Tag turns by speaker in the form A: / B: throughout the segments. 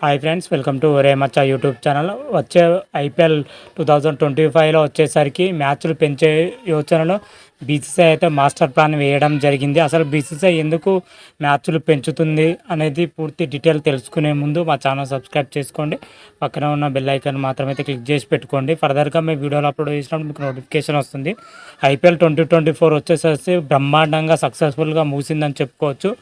A: Hi friends, welcome to ఒరే మచ్చా YouTube channel. వచ్చే IPL 2025లో వచ్చేసరికి మ్యాచ్లు పెంచే యోచనలో బీసీసీఐ అయితే మాస్టర్ ప్లాన్ వేయడం జరిగింది. అసలు బీసీసీఐ ఎందుకు మ్యాచ్లు పెంచుతుంది అనేది పూర్తి డీటెయిల్ తెలుసుకునే ముందు మా ఛానల్ సబ్స్క్రైబ్ చేసుకోండి. పక్కన ఉన్న బెల్ ఐకాన్ మాత్రమే క్లిక్ చేసి పెట్టుకోండి. ఫర్దర్గా మీ వీడియోలు అప్లోడ్ చేసినప్పుడు మీకు నోటిఫికేషన్ వస్తుంది. ఐపీఎల్ 2024 వచ్చేసరికి బ్రహ్మాండంగా సక్సెస్ఫుల్గా ముగిసిందని చెప్పుకోవచ్చు.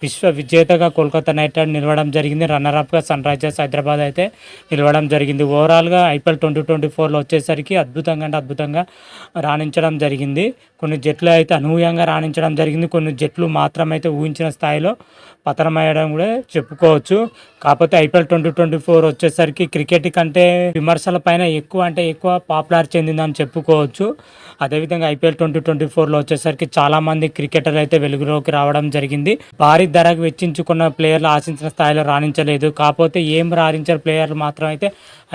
A: విశ్వ విజేతగా కోల్కతా నైట్ రైడర్స్ నిలవడం జరిగింది. రన్నర్అప్గా సన్ రైజర్స్ హైదరాబాద్ అయితే నిలవడం జరిగింది. ఓవరాల్గా ఐపీఎల్ 2024లో వచ్చేసరికి అద్భుతంగా రాణించడం జరిగింది. కొన్ని జట్లు అయితే అనూహ్యంగా రాణించడం జరిగింది. కొన్ని జట్లు మాత్రమైతే ఊహించిన స్థాయిలో పతనమయ్యడం కూడా చెప్పుకోవచ్చు. కాకపోతే ఐపీఎల్ 2024 వచ్చేసరికి క్రికెట్ కంటే విమర్శల పైన ఎక్కువ పాపులార్ చెందిందని చెప్పుకోవచ్చు. అదేవిధంగా ఐపీఎల్ 2024లో వచ్చేసరికి చాలామంది క్రికెటర్లు అయితే వెలుగులోకి రావడం జరిగింది. భారీ ధరకు వెచ్చించుకున్న ప్లేయర్లు ఆశించిన స్థాయిలో రాణించలేదు. కాకపోతే రాణించిన ప్లేయర్లు మాత్రం అయితే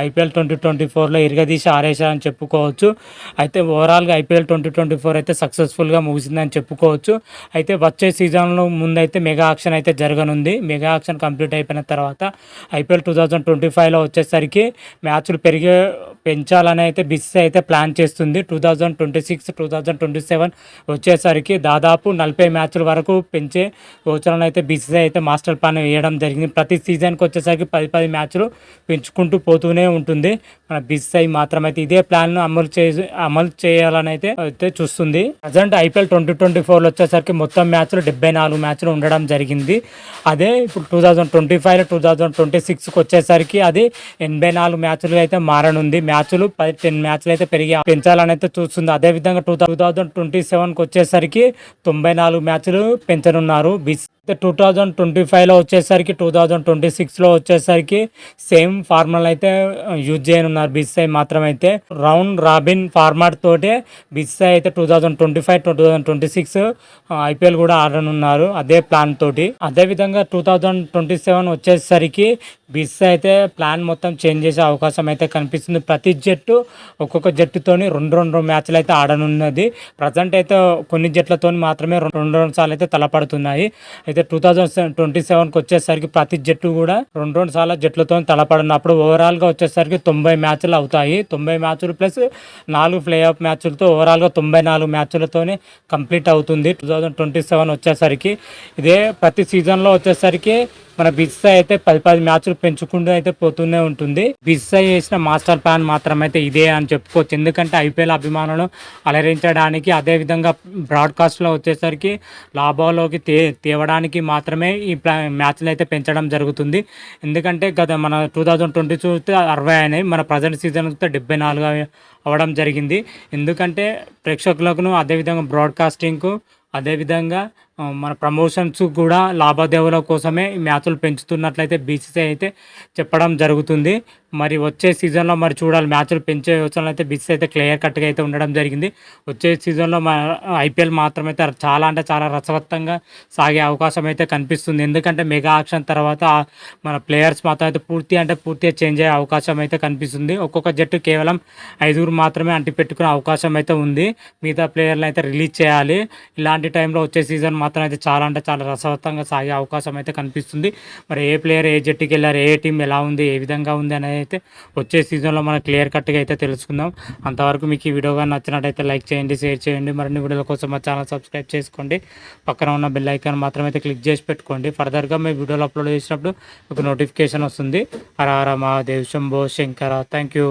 A: ఐపీఎల్ 2024లో ఇరగదీసి ఆరేశారని చెప్పుకోవచ్చు. అయితే ఓవరాల్గా ఐపీఎల్ 2024 అయితే సక్సెస్ఫుల్గా ముగిసిందని చెప్పుకోవచ్చు. అయితే వచ్చే సీజన్లో ముందైతే మెగా ఆక్షన్ అయితే జరగనుంది. మెగా ఆక్షన్ కంప్లీట్ అయిపోయిన తర్వాత ఐపీఎల్ 2025లో వచ్చేసరికి మ్యాచ్లు పెంచాలని అయితే బీసీసీఐ అయితే ప్లాన్ చేస్తుంది. 2026, 2027 వచ్చేసరికి దాదాపు 40 మ్యాచ్ల వరకు పెంచే యోచనలు అయితే బీసీసీఐ అయితే మాస్టర్ ప్లాన్ వేయడం జరిగింది. ప్రతి సీజన్కి వచ్చేసరికి 10 మ్యాచ్లు పెంచుకుంటూ పోతూనే ఉంటుంది. మన బీసీసీఐ మాత్రం అయితే ఇదే ప్లాన్ను అమలు చేయాలని అయితే చూస్తుంది. ప్రజెంట్ ఐపీఎల్ 2024లో వచ్చేసరికి మొత్తం మ్యాచ్లు 74 మ్యాచ్లు ఉండడం జరిగింది. అదే ఇప్పుడు 2025, 2026కి వచ్చేసరికి అది 84 మ్యాచ్లు అయితే మారనుంది. మ్యాచ్లు 10 మ్యాచ్లు అయితే పెంచాలని అయితే చూస్తుంది. అదేవిధంగా 2027కి వచ్చేసరికి 94 మ్యాచ్లు పెంచనున్నారు. 2025లో వచ్చేసరికి 2026లో వచ్చేసరికి సేమ్ ఫార్ములా అయితే యూజ్ చేయనున్నారు బీసీసీఐ మాత్రం. అయితే రౌండ్ రాబిన్ ఫార్మాట్ తోటే బీసీసీఐ అయితే 2025, 2026 ఐపీఎల్ కూడా ఆడనున్నారు అదే ప్లాన్ తోటి. అదేవిధంగా 2027 వచ్చేసరికి బీసీసీఐ అయితే ప్లాన్ మొత్తం చేంజ్ చేసే అవకాశం అయితే కనిపిస్తుంది. ప్రతి జట్టు ఒక్కొక్క జట్టుతోని 2 మ్యాచ్లు అయితే ఆడనున్నది. ప్రజెంట్ అయితే కొన్ని జట్లతో మాత్రమే 2 సార్లు అయితే తలపడుతున్నాయి. అయితే 2027కి వచ్చేసరికి ప్రతి జట్టు కూడా 2 సార్లు జట్లతో తలపడినప్పుడు ఓవరాల్గా వచ్చేసరికి 90 మ్యాచ్లు అవుతాయి. 90 మ్యాచ్లు ప్లస్ 4 ప్లే ఆఫ్ మ్యాచ్లతో ఓవరాల్గా 94 మ్యాచ్లతోనే కంప్లీట్ అవుతుంది. 2027 వచ్చేసరికి ఇదే ప్రతి సీజన్లో వచ్చేసరికి మన బీసీసీఐ అయితే 10 మ్యాచ్లు పెంచుకుంటూ అయితే పోతూనే ఉంటుంది. బీసీసీఐ చేసిన మాస్టర్ ప్లాన్ మాత్రం అయితే ఇదే అని చెప్పుకోవచ్చు. ఎందుకంటే ఐపీఎల్ అభిమానులను అలరించడానికి, అదేవిధంగా బ్రాడ్కాస్ట్లో వచ్చేసరికి లాభాల్లోకి తేవడానికి మాత్రమే ఈ మ్యాచ్లు అయితే పెంచడం జరుగుతుంది. ఎందుకంటే గత మన 2020 చూస్తే 60 అయినాయి, మన ప్రజెంట్ సీజన్ చూస్తే 74 అవ్వడం జరిగింది. ఎందుకంటే ప్రేక్షకులకు, అదేవిధంగా బ్రాడ్కాస్టింగ్కు, అదేవిధంగా మన ప్రమోషన్స్ కూడా లాభాదేవీల కోసమే ఈ మ్యాచ్లు పెంచుతున్నట్లయితే బీసీసీఐ అయితే చెప్పడం జరుగుతుంది. మరి వచ్చే సీజన్లో మరి చూడాలి. మ్యాచ్లు పెంచే యోచనలు అయితే బీసీసీఐ అయితే క్లియర్ కట్గా అయితే ఉండడం జరిగింది. వచ్చే సీజన్లో ఐపీఎల్ మాత్రం అయితే చాలా రసవత్తంగా సాగే అవకాశం అయితే కనిపిస్తుంది. ఎందుకంటే మెగా ఆక్షన్ తర్వాత మన ప్లేయర్స్ మాత్రం అయితే పూర్తిగా చేంజ్ అయ్యే అవకాశం అయితే కనిపిస్తుంది. ఒక్కొక్క జట్టు కేవలం 5 మాత్రమే అంటిపెట్టుకునే అవకాశం అయితే ఉంది. మిగతా ప్లేయర్లు అయితే రిలీజ్ చేయాలి. ఇలాంటి టైంలో వచ్చే సీజన్ మాత్రం అయితే చాలా రసవత్తంగా సాగే అవకాశం అయితే కనిపిస్తుంది. మరి ఏ ప్లేయర్ ఏ జట్టుకి వెళ్ళారు, ఏ టీం ఎలా ఉంది, ఏ విధంగా ఉంది అనేది అయితే వచ్చే సీజన్లో మనం క్లియర్ కట్గా అయితే తెలుసుకుందాం. అంతవరకు మీకు ఈ వీడియో కానీ నచ్చినట్టయితే లైక్ చేయండి, షేర్ చేయండి. మరిన్ని వీడియోల కోసం మా ఛానల్ సబ్స్క్రైబ్ చేసుకోండి. పక్కన ఉన్న బెల్ ఐకాన్ మాత్రం అయితే క్లిక్ చేసి పెట్టుకోండి. ఫర్దర్గా మీ వీడియోలు అప్లోడ్ చేసినప్పుడు మీకు నోటిఫికేషన్ వస్తుంది. హర హర మహాదేవ్, శంభో శంకర. Thank you.